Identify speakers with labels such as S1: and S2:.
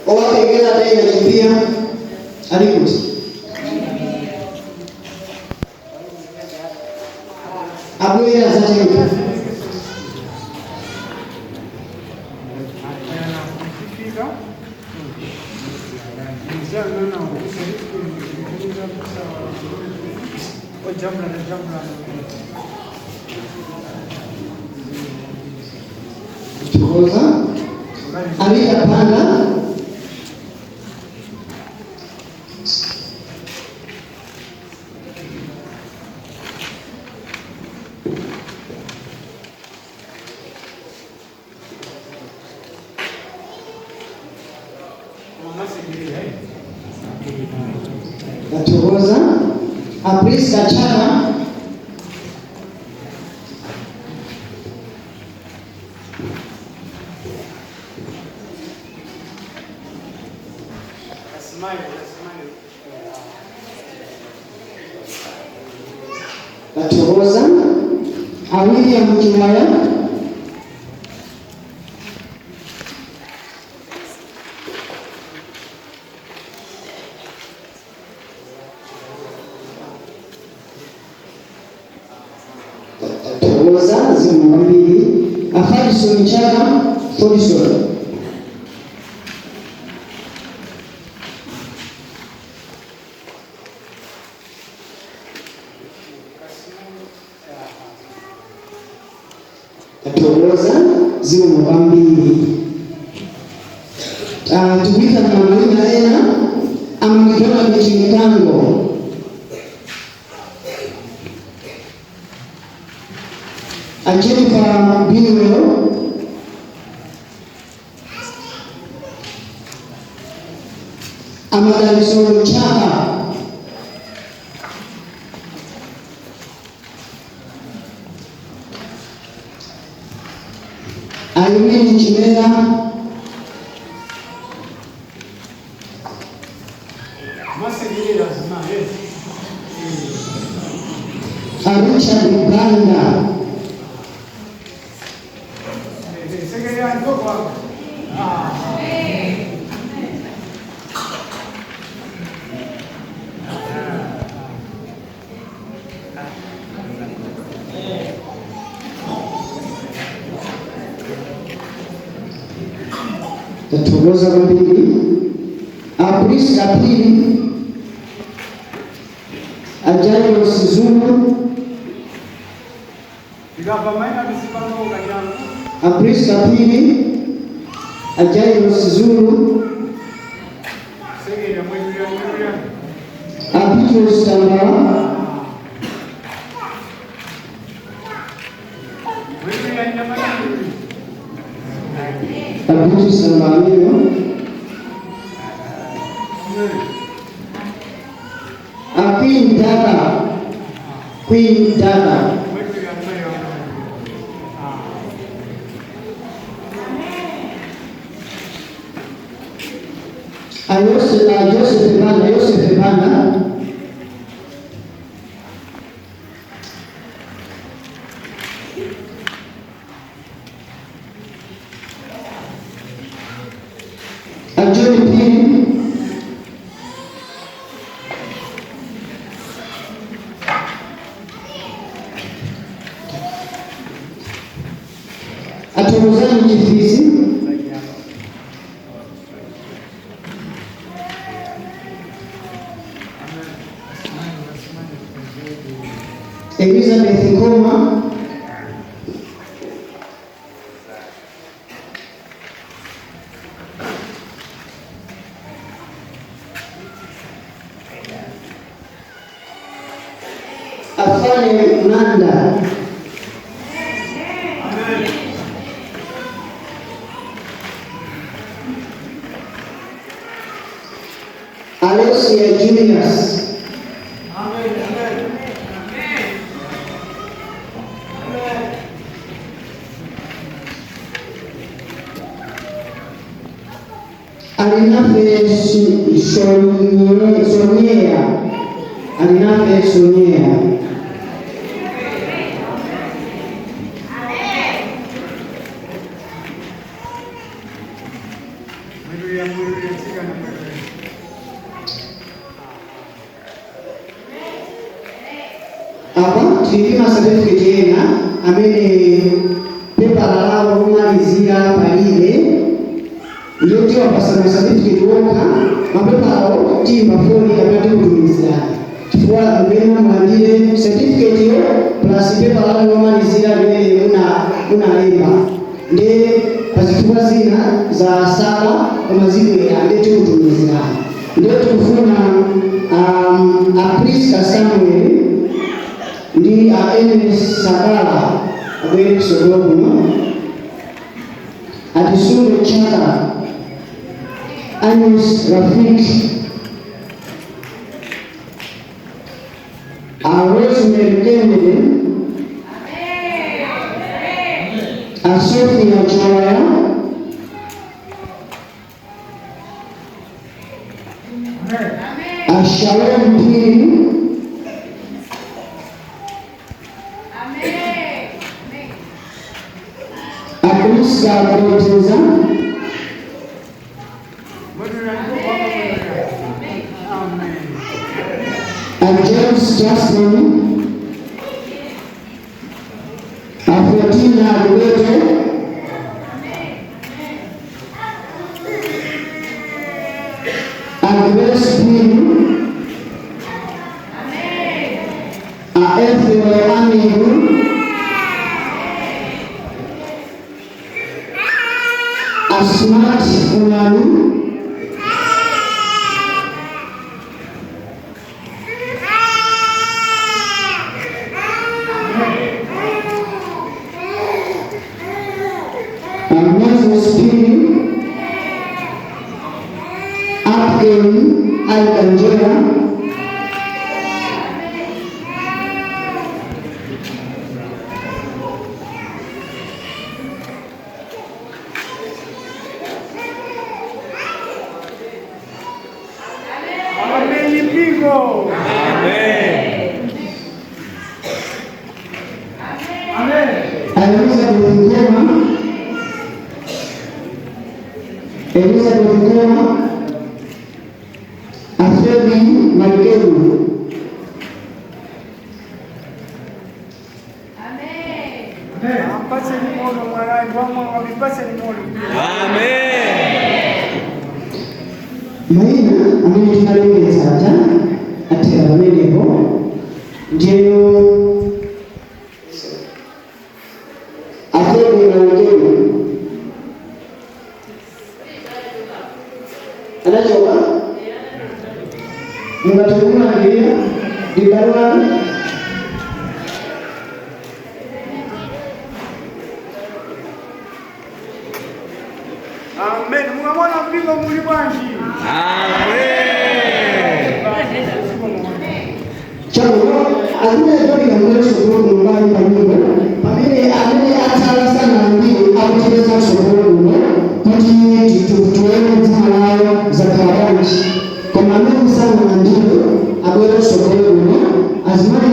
S1: owategera atayigakimbia alikuti abwera zatenga tukoza aliyapanda Tukoza Aprisa Chana Tukoza William Kimaya Tukoza Zimwambili Afadison Chana Fodison Tukoza Zimwambili Tuwita na mwina ena Amwitona Michimikango Jennifer Biwelo Amadalisolo Chaka Alumini Chimera Richard Uganda Tukoza Mbili Aprisa Kapili Ajayo Sizulu Aprisa Kapili Ajayo Sizulu Abito Stamba Abito Stamba Queen Dada Joseph Bana Ajoli Pili Atorozani Jifisi Elizabeth Ngoma Afane Nanda Alexia Julius Alinafe Sonyea apa tulipima certificate yena amene pepa lawo lomalizira palibe ndiyo tiwapasana certificate wokha mapepa awo timbafoni amene tikutumizirana chifukwa amene mulandire certificate yo plus pepa lawo lomalizira limene munalemba ndi pazifukwa zina za sala komazibwera ndi tikutumizirana ndiyo tikufuna Priska Samuel ndi Enes Sakala abwere kusogolo kuno Atisunde Chaka Anis Rafiki Rosemary Kennedy Sofia Joya Shalom Pili Akrisa Boteza James Justin Fortina Lueto Grace Pili Efio Amiru Asmat Funanu Moses Pili Abgen Alcanjera Elizabeth Ngoma Afebi Magelu. Maina amene tinalengeza aja atera pamenepo ndiyo Afebi Magelu anachoka mngatukuna ndiyo dibarua
S2: amen. Mungamona mpingo muli bwanji.
S3: Amen.
S1: Chalo azime ndio yanaweza kuona mbali pamoja. Pamene amene atala sana ndio akuteza sokoni kuti tutuele dzina layo zakarabanchi. Kwa maana sana ndio abwera sokoni azime